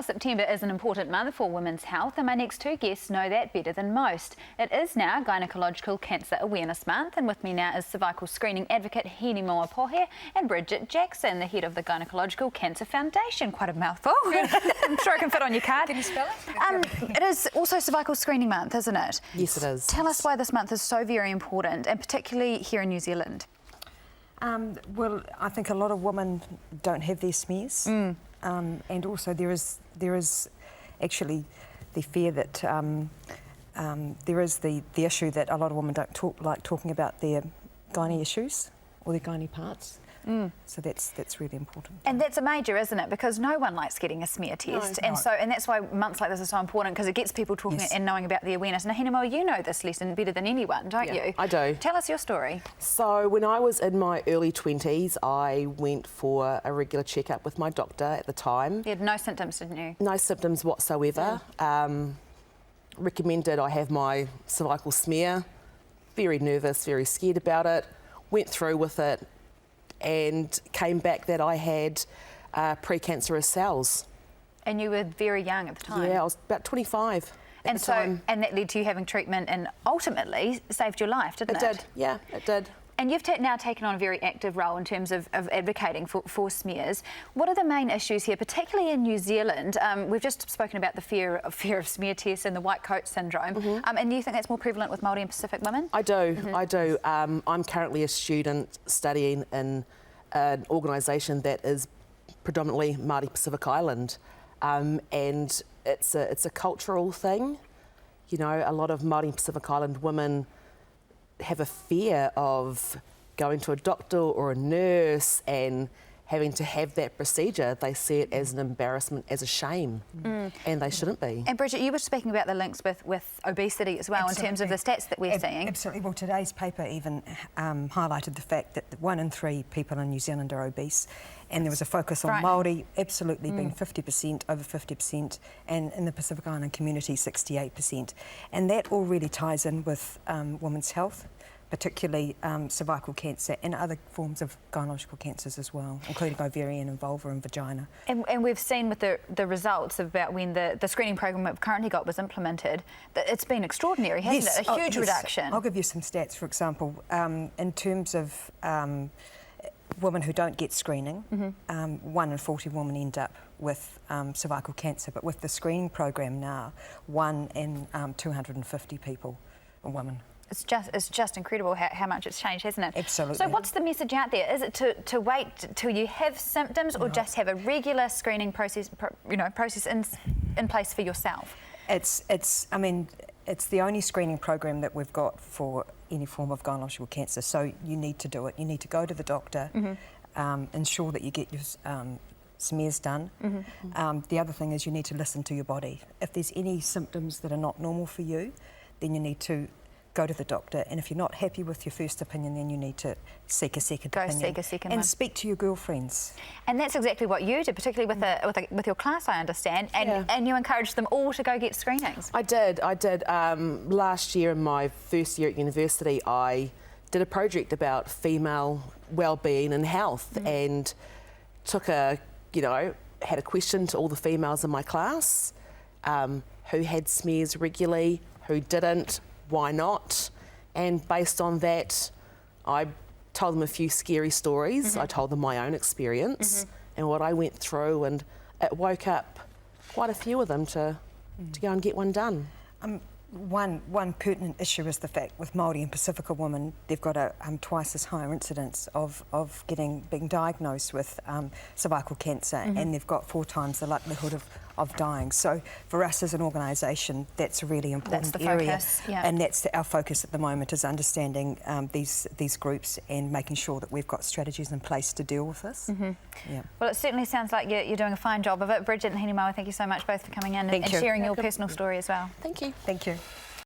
Well, September is an important month for women's health, and my next two guests know that better than most. It is now Gynecological Cancer Awareness Month, and with me now is cervical screening advocate Gynae Moapohe and Bridget Jackson, the head of the Gynecological Cancer Foundation. Quite a mouthful. I'm sure I can fit on your card. Can you spell it? It is also Cervical Screening Month, isn't it? Yes, it is. Tell us why this month is so very important, and particularly here in New Zealand. Well, I think a lot of women don't have their smears, and also there is actually the fear that there is the issue that a lot of women don't like talking about their gynae issues or their gynae parts. So that's really important. And that's a major, isn't it? Because no one likes getting a smear test, and that's why months like this are so important, because it gets people talking and knowing about the awareness. Now, Gynae, you know this lesson better than anyone, don't you? I do. Tell us your story. So when I was in my early 20s, I went for a regular checkup with my doctor at the time. You had no symptoms, didn't you? No symptoms whatsoever. Recommended I have my cervical smear. Very nervous, very scared about it. Went through with it, and came back that I had precancerous cells. And you were very young at the time. Yeah, I was about 25 at the time. And that led to you having treatment and ultimately saved your life, didn't it? It did, yeah, it did. And you've now taken on a very active role in terms of advocating for smears. What are the main issues here, particularly in New Zealand? We've just spoken about the fear of smear tests and the white coat syndrome. And do you think that's more prevalent with Māori and Pacific women? I do, I do. I'm currently a student studying in an organisation that is predominantly Māori Pacific Island, and it's a cultural thing. You know, a lot of Māori and Pacific Island women have a fear of going to a doctor or a nurse and having to have that procedure. They see it as an embarrassment, as a shame, and they shouldn't be. And Bridget, you were speaking about the links with obesity as well. Absolutely. In terms of the stats that we're seeing. Absolutely. Well, today's paper even highlighted the fact that 1 in 3 people in New Zealand are obese, and there was a focus on Māori absolutely being 50%, over 50%, and in the Pacific Island community 68%. And that all really ties in with women's health, particularly cervical cancer and other forms of gynecological cancers as well, including ovarian and vulva and vagina. And we've seen with the results about when the screening program we've currently got was implemented, that it's been extraordinary, hasn't it? A huge reduction. I'll give you some stats, for example. In terms of women who don't get screening, 1 in 40 women end up with cervical cancer, but with the screening program now, 1 in 250 people, a woman. It's just incredible how much it's changed, hasn't it? Absolutely. So what's the message out there? Is it to wait till you have symptoms, or just have a regular screening process, in place for yourself? I mean, it's the only screening program that we've got for any form of gynecological cancer. So you need to do it. You need to go to the doctor, ensure that you get your smears done. The other thing is you need to listen to your body. If there's any symptoms that are not normal for you, then you need to go to the doctor, and if you're not happy with your first opinion, then you need to seek a second opinion. Seek a second and one. Speak to your girlfriends. And that's exactly what you did, particularly with your class, I understand, and you encouraged them all to go get screenings. I did. Last year, in my first year at university, I did a project about female well-being and health, and had a question to all the females in my class, who had smears regularly, who didn't, why not? And based on that, I told them a few scary stories. I told them my own experience and what I went through, and it woke up quite a few of them to go and get one done. One pertinent issue is the fact with Māori and Pacifica women, they've got a twice as higher incidence of being diagnosed with cervical cancer, and they've got 4 times the likelihood of dying. So for us as an organisation, that's a really important area. Focus, yeah. And that's our focus at the moment, is understanding these groups and making sure that we've got strategies in place to deal with this. Yeah. Well, it certainly sounds like you're doing a fine job of it. Bridget and Gynae, thank you so much both for coming in and sharing your personal story as well. Thank you. Thank you.